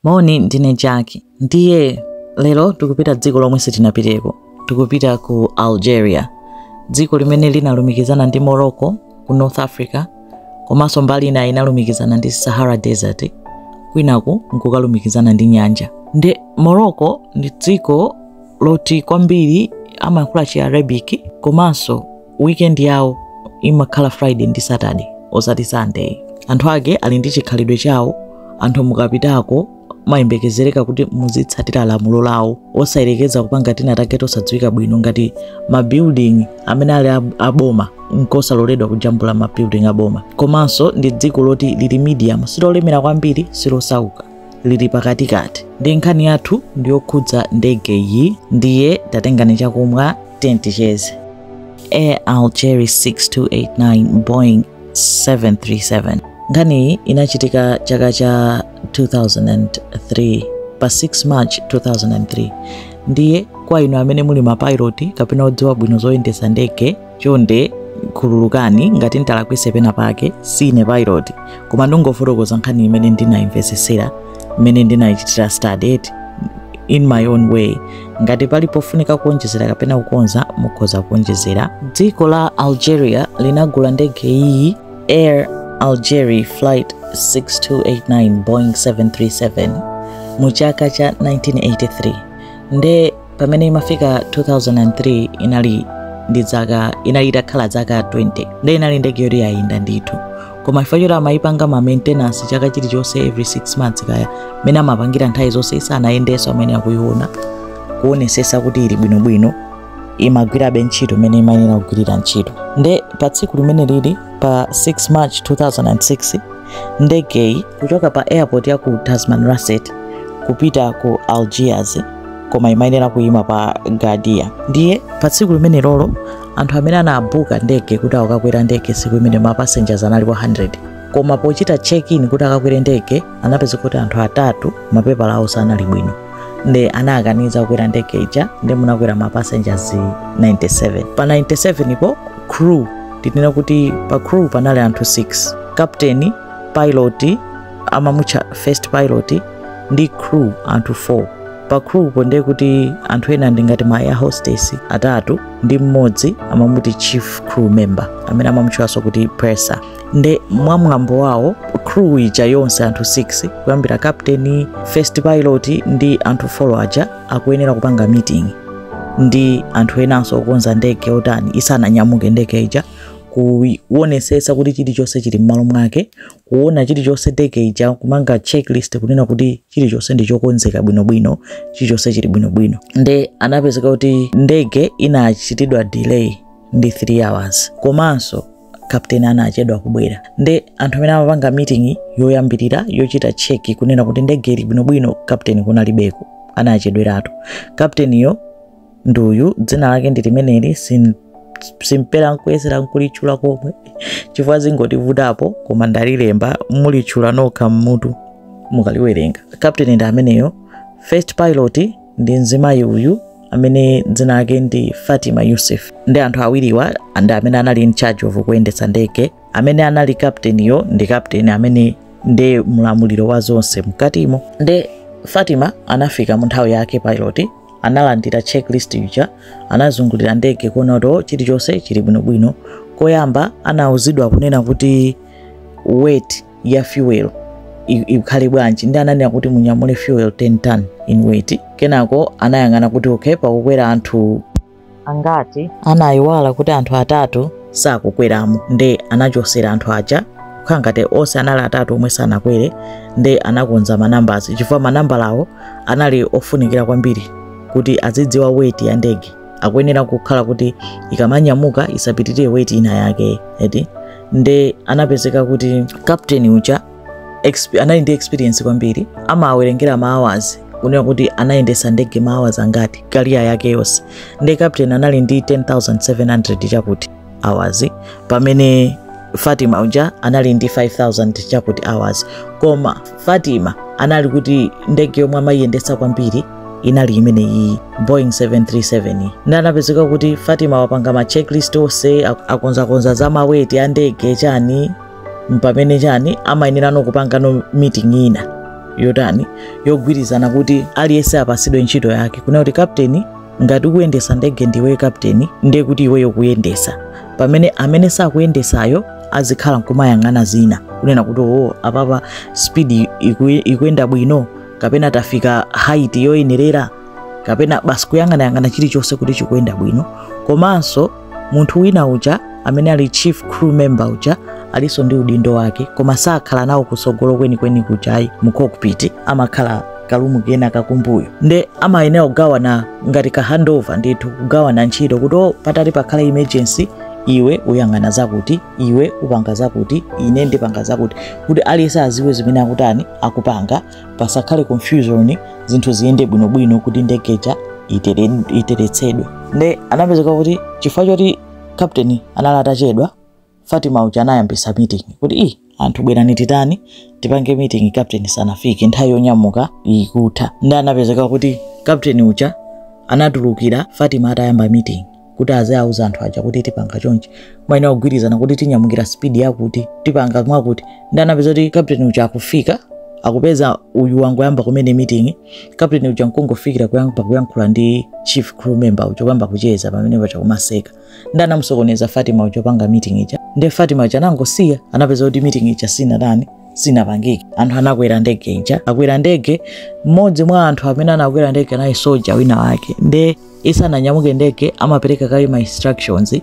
Moni ndine Jackie. Ndiye lero tukupita dziko lomwe sitinapiteko. Tukupita ku Algeria. Dziko limene linalumikizana ndi Morocco ku North Africa, komanso mbali ina inalumikizana ndi Sahara Desert. Kwinaku nkukalumikizana ndi nyanja. Ndi Morocco ndi dziko loti kwambiri amakula chi Arabic, komanso weekend yawo imakhala Friday ndi Saturday osati Sunday. Anthu ake ali ndi chikhalidwe chawo, anthu mukapitako mayembekezereka kuti muzitsatira lamulo lawo osayerekeza kupanga tina take osadziwika bwino ngati ma building amene ali aboma nkosaloledwa kujambula ma building aboma. Komanso ndi dziko loti lili medium, silolemera kwambiri silosauka, lili pakatikati. Ndi nkhani yathu ndiyokhudza ndege iyi, ndiye tatengani chakumwa tenticheze. Air Algerie 6289 Boeing 737. Nkhani inachitika chaka cha 2003 pa 6 March 2003. Ndiye kwa inu amene muli mapiloti kapena odziwa bwino zoyendesa ndege, chonde khululukani ngati ntalakwise pena pake, sine pilot, koma ndingofotokoza nkhani imene ndinayimvesesera, imene ndinayichitira study in my own way. Ngati pali pofunika kuonjezera kapena kukonza mukhoza kuonjezera. Dziko la Algeria linagula ndege iyi Air Algerie flight 6289 Boeing 737 mu chaka cha 1983. Nde pamene imafika 2003 inali itakhala zaka 20. Nde inali ndege yoti yayenda ndithu, koma ifo choti amayipanga ma maintenance chaka chilichonse every 6 months kaya mene amapangira nthawi zonse isanayendenso amene akuiona kuonesesa kuti ili bwinobwino, imagwirabe ntchito mene imayenera kugwirira ntchito. Nde pa tsiku limene lili pa 6 March 2006 ndege kuchoka pa airport ya ku Tasman Rasset kupita ku Algiers, koma imayenera kuima pa Gadia. Ndiye pa tsiku limene lolo anthu amene anabuka ndege kuti akakwera ndege siku imene ma passengers anali 100, koma pochita check-in kuti akakwere ndege anapeza kuti anthu atatu mapepa lawo sanali bwino. Nde anakaniza kukwera ndege ija, nde munakwera ma passengers 97. Pa 97 ipo crew, tinena kuti pa crew panali anthu 6, captain, pilot, amamutcha first pilot, ndi crew anthu 4. Pa crew ponde kuti anthu ena ndi ngati ma air hostess atatu ndi mmodzi amamuti chief crew member amene amamutchwaso kuti purser. Nde mwamwambo wawo crew ija yonse anthu 6 kuyambira captain, first pilot ndi anthu 4 aja akuyenera kupanga meeting ndi anthu enanso okonza ndege otani isananyamuke ndege ija, kuonesesa kuti chilichonse chili m'malo mwake, kuona chilichonse ndege ija, kumanga checklist kunena kuti chilichonse ndi chokonzeka bwinobwino, chilichonse chili bwinobwino. Nde anapezeka kuti ndege inachitidwa delay ndi 3 hours, komanso captain anachedwa kubwera. Nde anthu amene amapanga meeting yoyambirira yochita check kunena kuti ndege ili bwinobwino, captain kunalibeko, anachedweratu. Captain yo nduyu dzina lake ndi limeneli, simpera nkwesera nkulichula komwe chifukwa zingotivutapo, koma ndalilemba mulichula nokha mmutu mukaliwerenga. Captain ndi ameneyo. First pilot ndi mzimayi uyu amene dzina lake ndi Fatima Yusuf. Ndi anthu awiriwa ndi amene anali in charge of kuyendetsa ndege. Amene anali captain yo ndi captain amene ndi mlamuliro wa zonse mkatimo. Nde Fatima anafika mu nthawi yake pilot, analandira checklist ija, anazungulira ndege kuona kuti chilichonse chili bwinobwino. Koyamba anauzidwa kunena kuti weight ya fuel ikhale bwanji, ndi ananena kuti munyamule fuel 10 ton in weight. Kenako anayang'ana kuti okay, pakukwera anthu angati, anayiwala kuti anthu atatu sakukweramo. Nde anachosera anthu aja khangate onse anali atatu omwe sanakwere. Nde anakonza manambers chifukwa manamba lawo anali ofunikira kwambiri kuti azidziwa weight ya ndege, akuyenera kukhala kuti ikamanyamuka isapitirire weight ina yake eti. Nde anapezeka kuti captain uja anali ndi experience kwambiri, amawerengera ma hours kunena kuti anayendesa ndege ma hours angati career yake yonse. Nde captain anali ndi 10,700 chakuti hours, pamene Fatima uja anali ndi 5,000 chakuti hours. Koma Fatima anali kuti ndege yomwe amayendesa kwambiri inali imene iyi Boeing 737. Nde anapezeka kuti Fatima wapanga ma checklist onse, akonza za ma weight ya ndege chani, mpamene chani amayenera no kupanga no meeting ina yotani yogwirizana kuti aliyense apasidwe ntchito yake. Kuna kuti kapteni ngati ukuyendesa ndege ndiwe kapteni ndiye kuti iweyo kuyendesa, pamene amene sakuyendesayo azikhala nkumayang'ana zina kunena kuti apapa speed ikuyenda bwino kapena tafika height yoyenerera kapena basi kuyang'ana chilichonse kuti chikuyenda bwino. Komanso munthu wina uja amene ali chief crew member uja aliso ndi udindo wake, koma sakhala nawo kusogolo kwenikweni kujayi mu cockpit, amakhala kalumu kena kakumbuyo. Nde amayenera kugawana ngati ka handover ndithu kugawana ntchito kuti patali pakhala emergency iwe uyang'ana zakuti, iwe upanga zakuti, ine ndipanga zakuti, kuti aliyense aziwe zimene akutani akupanga, pasakhale confusion, zinthu ziyende bwinobwino kuti ndegeja iteretsedwe. Nde anapezeka kuti chifukwa choti kapteni anali atachedwa, Fatima uja anayambisa meeting kuti anthu bwerani titani tipange meeting kapteni sanafike, nthawi yonyamuka ikutha. Nde anapezeka kuti kapteni uja anatulukira Fatima atayamba meeting kuti azauza anthu aja kuti tipanga chonchi maina kugwirizana kuti tinyamukira speed yakuti tipanga mwakuti. Nde anapeza kuti kapteni uja akufika, akupeza uyu wangu yamba kumene meeting, kapteni uja nkungofikira kuyankhula ndi chief crew member uja kuyamba kucheza pamene pacha kumaseka. Nde anamusokoneza Fatima uja panga meeting ija. Nde Fatima uja anangosiya, anapeza kuti meeting ija sinapangike. Anthu anakwera ndege ija, akwera ndege, mmodzi mwa anthu amene anakwera ndege naye soja wina wake. Nde isananyamuke ndege amapereka kayi ma instructions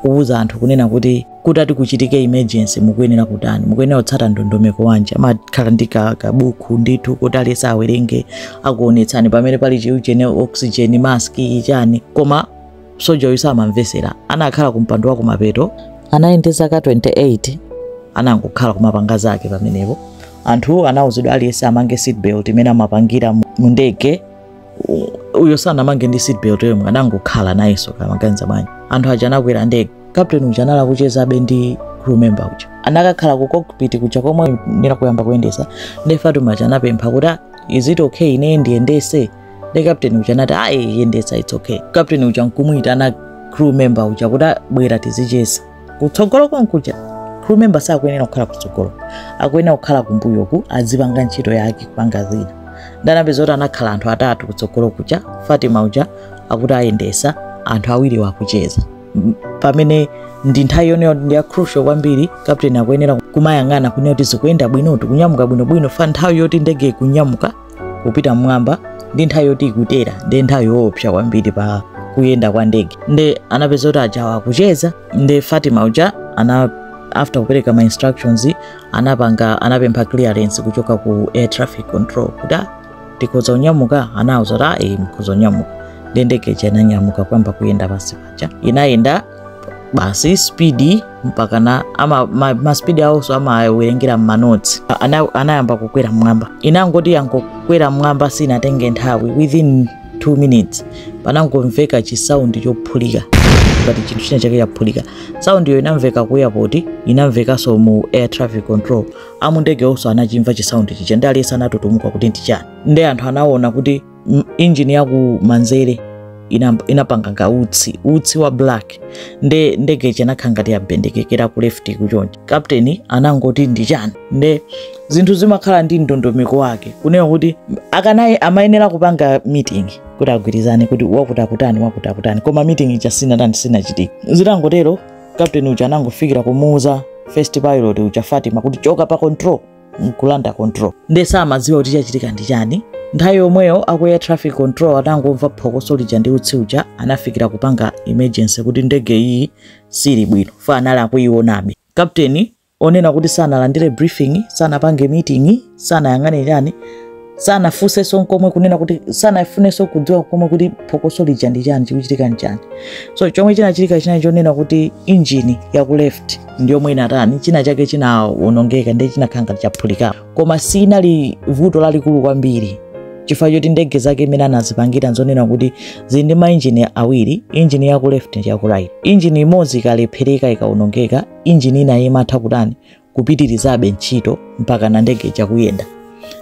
kuuza anthu kunena kuti ati kuchitike emergency mukuyenera kutani, mukuyenera kutsata ndondomeko wanje. Amakhala ndi kabuku ndithu kuti aliyense awerenge akuonetsani pamene pali chiujene, oxygen, mask ichani. Koma soja uyu samamvesera, anakhala kumpando wako mapeto, anayendeza ka 28 anangokhala kumapanga zake pamenepo. Anthu anauzidwa aliyense amange seatbelt imene amapangira mu ndege. Uyo sana mange ndi seatbelt yomwe anangokhala nayeso kamaganiza bwanji. Anthu aja anakwera ndege, kapteni uja anala kucheza bendi crew member uja anakakhala ku cockpit kuja komwe nira kuyamba kuyendesa. Nde Fatima uja anapempha kuti is it okay ine ndiyendese? Nde kapteni uja anati yendesa, it's okay. Kapteni uja nkumuyita ana crew member uja kuti bwera tizicheza kutsogolo konkuja. Crew member sakuyenera kukhala kutsogolo, akuyenera kukhala kumbuyoku azipanga ntchito yake kupanga zina. Nde anapeza kuti anakhala anthu atatu kutsogolo kuja, Fatima uja akuti ayendesa, anthu awiri wakucheza. Pamene ndi nthawi yonse ndi ya crucial kwambiri, kapteni akuyenera kumayang'ana kunena kuti zikuyenda bwino, tikunyamuka bwinobwino, fa nthawi yoti ndege ikunyamuka kupita mmwamba ndi nthawi yoti ikutera ndi nthawi yoopsa kwambiri pa kuyenda kwa ndege. Nde anapeza kuti aja wakucheza. Nde Fatima uja after kupereka ma instructions anapempha clearance kuchoka ku air traffic control kuti tikoza unyamuka. Anauza kuti mkoza unyamuka. Nde ndege inanyamuka kwamba kuyenda basi paja, inayenda basi speed mpaka na ma speed also amawerengera ma notes. Anayamba kukwera mwamba, inangoti yangokwera mwamba sinatenge nthawi, within 2 minutes panangomveka chisaundi chophulika ngati chinthu china chake chaphulika. Sound yo inamveka ku airport, inamveka so mu air traffic control. Amundege also anachimva chisaundi chicha, ndi aliyense anatutumuka kuti ndi chani. Nde anthu anaona kuti engine yaku manzere inapanga utsi wa black. Nde ndege inakhala ngati yabendekekera ku left kuchonja. Kapteni anangoti ndi chani. Nde zinthu zimakhala ndi ndondomeko wake kunena kuti akanaye amayenera kupanga meeting kuti agwirizane kuti wakutakutani, koma meeting icha sinachitika. Zitangotero kapteni uja anangofikira kumuuza first pilot uja Fatima kuti choka pa control, nkulanda control. Nde samadziwa kuti chachitika ndi chani. Nthawi yomweyo aku air traffic control atangomva phokoso lija ndi utsi uja, anafikira kupanga emergency kuti ndege iyi sili bwino, fa anali akuionabe. Kapteni onena kuti sanalandire briefing, sanapange meeting, sanayang'ane chani, sanafunse sonkomwe kunena kuti sanafuneso kudziwa komwe kuti phokoso lija ndi chani chikuchitika nchani. So chomwe chinachitika chinachi chonena kuti engine ya ku left ndiyomwe inatani china chake chinaonongeka ndi chinakhala chaphulika, koma sinali vuto lalikulu kwambiri chifukwa choti ndege zake imene anazipangira nzonena kuti zili ndi ma engine awiri, engine ya ku left ndi ya ku right. Engine imodzi ikalephereka ikaonongeka, engine ina imatha kutani kupitirizabe ntchito mpaka na ndege chakuyenda.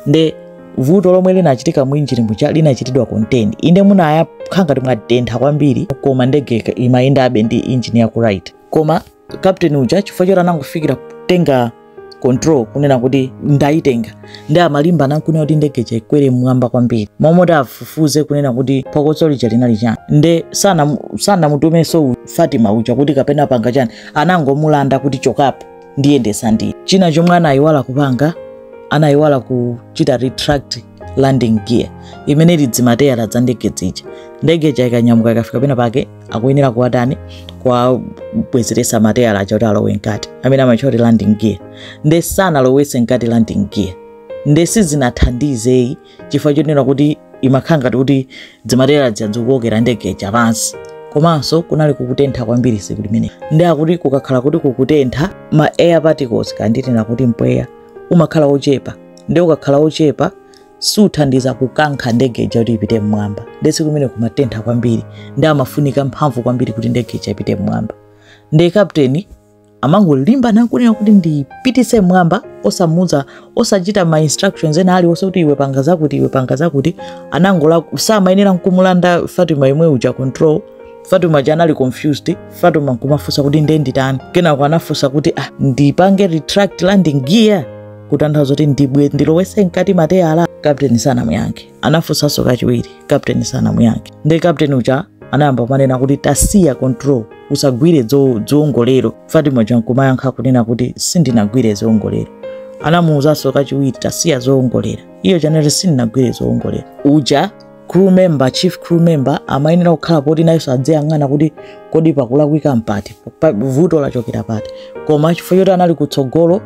Nde vuto lomwe linachitika mu engine mucha linachitidwa contain. Inde munayakhala ngati mwatentha kwambiri, koma ndege imayendabe ndi engine ya ku right. Koma kapteni uja chifukwa choti anangofikira kutenga control kunena kuti ndaitenga ndi amalimba nankunena kuti ndege ija ikwere mmwamba kwambiri momwe afufuze kunena kuti phokoso lija linali chani nde sana mutumeso Fatima uja kuti kapena panga chani anangomulanda kuti chokapo ndiyendesa ndi china chomwe anayiwala kupanga anayiwala kuchita retract landing gear imene lidzimateyala za ndege zija ndege ija ikanyamuka ikafika pena pake akuyenera kuwatani kwa bwezeresa mateyala acha kuti alowe nkati amene amachoti landing gear nde sana lowese nkati landing gear nde sizinathandize chifukwa chonena kuti imakhanga kuti dzimateyala zadzikuokera ndege ija pansi komanso kunali kukutentha kwambiri siku limene ndi akuti kukakhala kuti kukutentha ma air particles kanditena kuti mpweya umakhala ochepa ndi ukakhala ochepa suthandiza kukankha ndege ija kuti ipite mmwamba ndesi kumene kumatentha kwambiri ndi amafunika mphamvu kwambiri kuti ndege ija ipite mmwamba ndi captain amangolimba nakunena kuti ndipitise mmwamba osamuza osachita ma instructions ena ali kuti iwe panga zakuti anangola samayenera nkumulanda Fatima imwe uja control Fatima janali confused Fatima nkumafusa kuti ndenditani kenako anafusa kuti ndipange retract landing gear kutanthauza kuti ndilowese nkati mateyala captain sana muyankhe anafusanso kachiwiri captain sana muyankhe ndi captain uja anayamba manena kuti tasiya control usagwire zoongolero Fatima jankumayankha kunena kuti sindinagwire zoongolero anamuuzanso kachiwiri tasiya zoongolera iyo chanere sindinagwire zoongolera uja crew member chief crew member amayenera kukhala poti nayenso adziyang'ana kuti kodi pakulakwika mpati vuto lachokera pati koma chifukwa choti anali kutsogolo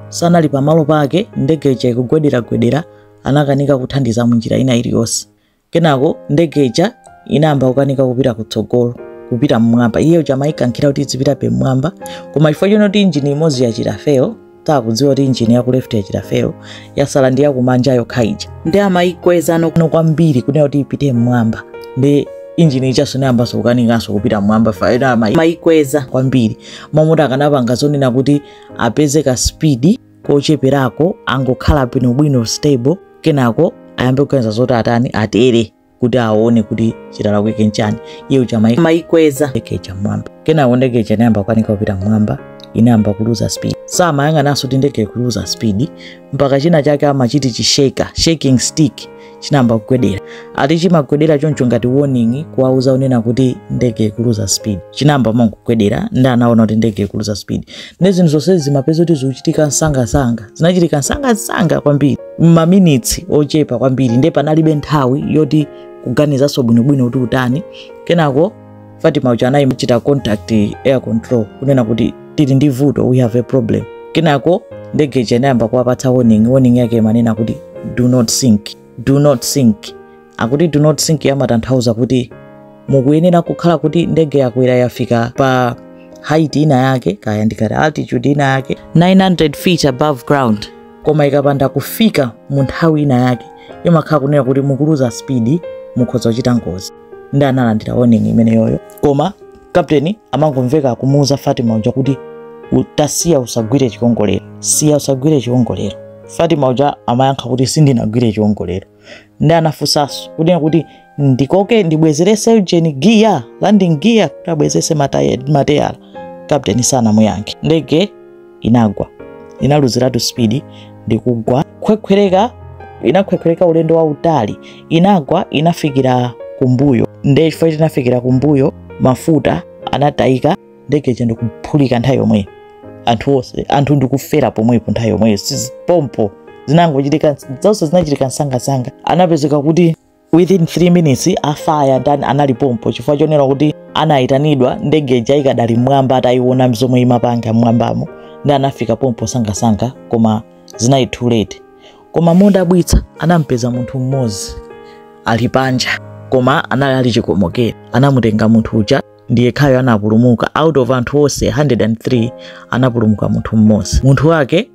sanali pamalo pake ndege ija ikugwedera anakanika kuthandiza munjira ina iliyonse kenako ndege ija inayamba kukanika kupita kutsogolo kupita mmwamba iye jamaikankhira kuti izipita pemwamba koma chifukwa choti injini imodzi yachita fail takudziwa kuti injini yaku left yachita fail yasala ndi yakumanja yokhaija ndi amayikweza nokuno kwambiri kunena kuti ipite mmwamba ndi injini ichaso nayamba sokukanikanso kupita mmwamba faida amayikweza kwambiri momwe akanapanga zonena kuti apeze ka speed kocheperako angokhala bwino stable kenako ayambe kuganiza zoti atani atere kuti aone kuti chitalakwike nchani iye uchamayikweza ndege ija mmwamba kenako ndege ija inayamba kukanika kupita mmwamba inayamba kuluza speed samayang'ananso kuti ndege kuluza speed mpaka china chake amachiti shaking stick chinayamba kugwedera ati chimagwedera choncho ngati warning kuwauza unena kuti ndege kuluza speed chinayamba mangogwedera ndi anaona kuti ndege kuluza speed ndi zinthu zonse zimapeza kuti zikuchitika msangasanga zinachitika msangasanga kwambiri m'maminitsi ochepa kwambiri ndi panalibe nthawi yoti kuganizanso bwinobwino kuti utani kenako Fatima uja anayimachita contact air control kunena kuti tili ndi vuto we have a problem kenako ndege ija inayamba kuwapatsa warning yake imanena kuti do not sink akuti do not sink yamatanthauza kuti mukuyenera kukhala kuti ndege yakwera yafika pa height ina yake kaya ndikati altitude ina yake 900 feet above ground koma ikapanda kufika mu nthawi ina yake imakhala kunena kuti mukuluza speed mukhoza kuchita ngozi ndi analandira warning imeneyoyo koma captain amangomveka kumuuza Fatima uja kuti utasiya usagwire chiwongolero Fatima uja amayankha kuti sindinagwire chiwongolero ndi anafusanso kunena kuti ndikoke ndibwezerese engine gear landing gear kuti abwezerese mateyala captain sana muyankhe ndege inagwa inaluziratu speed ndikugwa inakhwekhwereka ulendo wautali inagwa inafikira kumbuyo ndi chifukwa inafikira kumbuyo mafuta anatayika ndege ija ndikuphulika nthawi yomweyo anthu ndikufera pomwepo nthawi yomweyo pompo zinangochitika zonse zinachitika msangasanga anapezeka kuti within 3 minutes afaya ndani anali pompo chifukwa chonena kuti anayitanidwa ndege ija ikadali mmwamba atayiona zomwe imapanga mmwambamo ndi anafika pompo sangasanga koma zinali too late koma modabwitsa anampeza munthu mmodzi ali panja koma anali ali chikomokera anamutenga munthu uja ndiye khayo anapulumuka out of anthu onse 103 anapulumuka munthu mmodzi munthu wake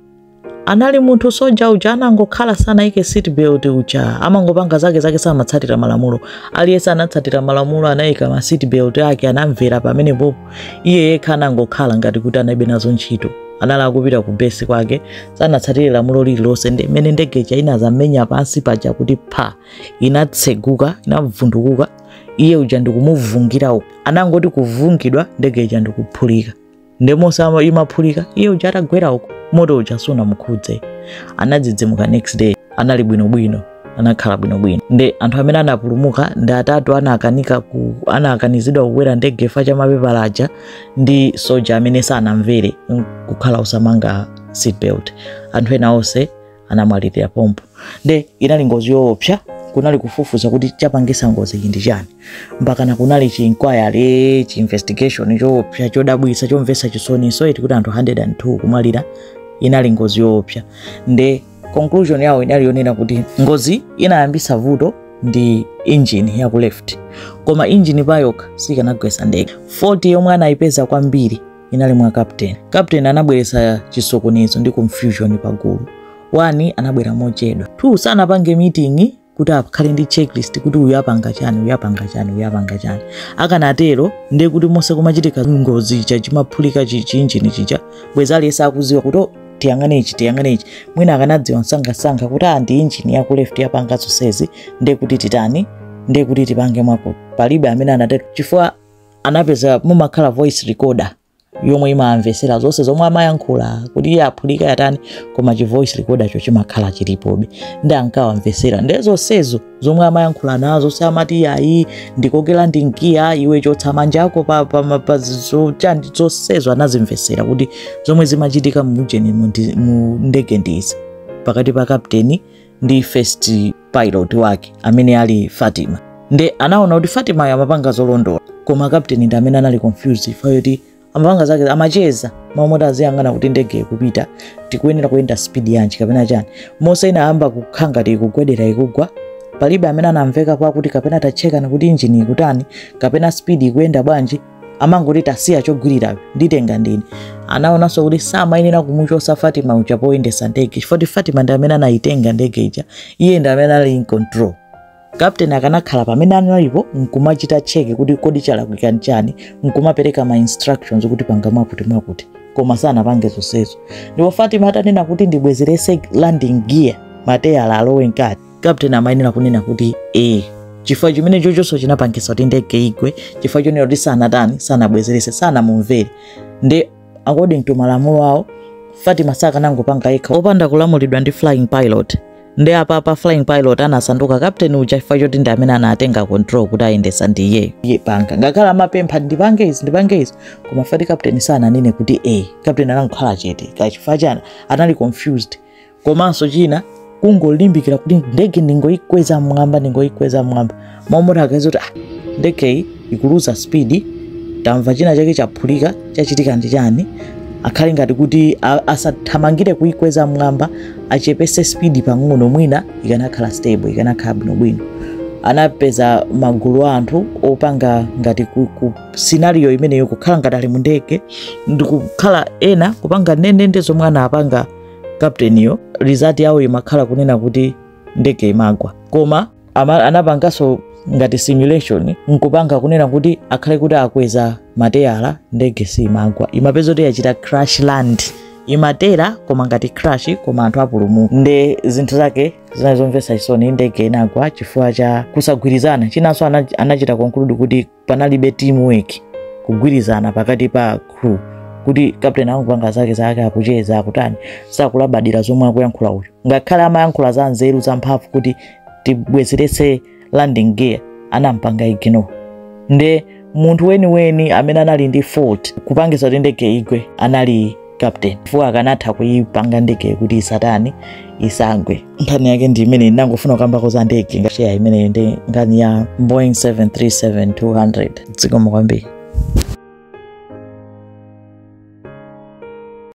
anali munthu soja uja anangokhala sana ike seat belt uja amangopanga zake samatsatira malamulo aliyesa anatsatira malamulo anayika ma seat belt yake anamvera pamene popo iye yekha anangokhala ngati kuti anaibe nazo ntchito anala kupita ku base kwake sanatsatire lamulo lililonse mmene ndege ija inazamenya pansi paja kuti pha inatseguka inavundukuka iye uja ndikumuvungira uko anangoti kuvungidwa ndege ija ndikuphulika ndemonse imaphulika iye uja atagwera uko moto uja sunamukhudze. Anadzidzimuka next day, anali bwinobwino, anakhala bwinobwino. Nde anthu amene anapulumuka ndi atatu anakanizidwa kukwera ndege chifukwa cha mapepala aja ndi soja amene sanamvere kukhala usamanga seatbelt. Anthu ena onse anamwalirira pompo. Nde inali ngozi yoopsa, kunali kufufuza kuti chapangisa ngozi iyi ndi chani. Mpakana kunali chi-inquiry, chi-investigation choopsa chodabwisa chomvesa chisoni, so iti kuti anthu 102 kumwalira. Inali ngozi yoopsa. Nde conclusion yawo inali yonena kuti ngozi inayambisa vuto ndi engine ya ku left, koma engine payoka sikanagwesa ndege. 40 yomwe anayipeza kwambiri inali mwa captain anabweresa chisokonezo ndi confusion pagulu. 1 anabwera mochedwa, 2 sanapange meeting kuti akhale ndi checklist kuti uyu apanga chani. Akanatero ndi kuti mose kumachitika ngozi chimaphulika engine chicha, bweza aliyesa akuziwa kuti tiyangane ichi. Mwina akanadziwa msanga kuti ndi engine ya ku left yapanga zonsezi, ndi kuti titani, ndi kuti tipange mwapo. Palibe amene anatero chifukwa anapeza mumakhala voice recorder yomwe imamvesera zonse zomwe amayankhula kuti iye aphulika yatani, koma chi voice recorder cho chimakhala chilipobe. Ndi ankawamvesera ndezo sezo zomwe amayankhula nazo, samati ayi ndikokera ndingiya iwe chotsa manja ako pa zochandi zonsezo anazimvesera kuti zomwe zimachitika mu ndege ndizi pakati pa captain ndi first pilot wake amene ali Fatima. Nde anaona kuti Fatima yamapanga zolondola, koma captain ndi amene anali confused fayoti amapanga zake amacheza mamoto aziyangana kuti ndege ikupita tikuyenera kuyenda speed yanji kapena chani. Mose inayamba kukhanga tikugwedera ikugwa, palibe amene anamveka kwa kuti kapena tacheka kuti engine ikutani kapena speed ikuyenda bwanji. Amangoti tasiya chogwirira nditenga ndini. Anaonanso kuti samayenera kumuchosa Fatima uja poyendesa ndege chifukwa Fatima ndi amene anayitenga ndege ija, iye ndi amene ali in control. Captain akanakhala pamene analipo nkumachita cheke kuti kodi chalakwika nchani, nkumapereka ma instructions kuti panga mwakuti, koma sanapange zonsezo. Ndipo Fatima atanena kuti ndibwezerese landing gear mateyala alowe nkati, captain amayenera kunena kuti chifukwa chimene chochonso chinapangisa kuti ndege igwe, chifukwa chonera kuti sanabwezerese, sanamumvere. Nde according to malamulo awo Fatima sakanangopanga yekha opanda kulamulidwa ndi flying pilot. Nde apa flying pilot anasanduka captain uja chifukwa choti ndi amene anatenga control kuti ayendesa ndiye panga. Ngakhala amapempha ndipange izi, koma fati captain sananene kuti captain anangokhala chete kachifukwa chana anali confused. Komanso china kungolimbikira kuti ndege ndingoyikweza mmwamba. Mamoto akazi kuti ndege ikuluza speed, tamva china chake chaphulika, chachitika ndi chani. Akhali ngati kuti asathamangire kuyikweza mmwamba, achepese speed pang'ono, mwina ikanakhala stable, ikanakhala bwinobwino. Anapeza magulu anthu opanga ngati ku scenario imeneyo kukhala ngati ali mu ndege, ndikukhala ena kupanga ndende zomwe anapanga captain yo. Result yawo imakhala kunena kuti ndege imagwa, koma anapangaso ngati simulation nkupanga kunena kuti akhale kuti akweza mateyala ndege simagwa. Imapeza kuti yachita crash land, imatera koma ngati crash, koma anthu apulumuka. Nde zinthu zake zinazomvesa chisoni, ndege inagwa chifukwa cha kusagwirizana. Chinanso anachita conclude kuti panalibe teamwork, kugwirizana pakati pa crew, kuti captain angupanga zake akucheza akutani sakulabadira zomwe akuyankhula uyu. Ngakhale amayankhula za nzeru za mphamvu kuti tibwezerese landing gear, anampanga ignore. Nde munthu weni amene anali ndi fault kupangisa kuti ndege igwe anali captain, chifukwa akanatha kuyipanga ndege kuti isagwe. Nkhani yake ndi imene ndangofuna kukambako za ndege. Share imene ndi nkhani ya Boeing 737-200. Dzikomo kwambiri.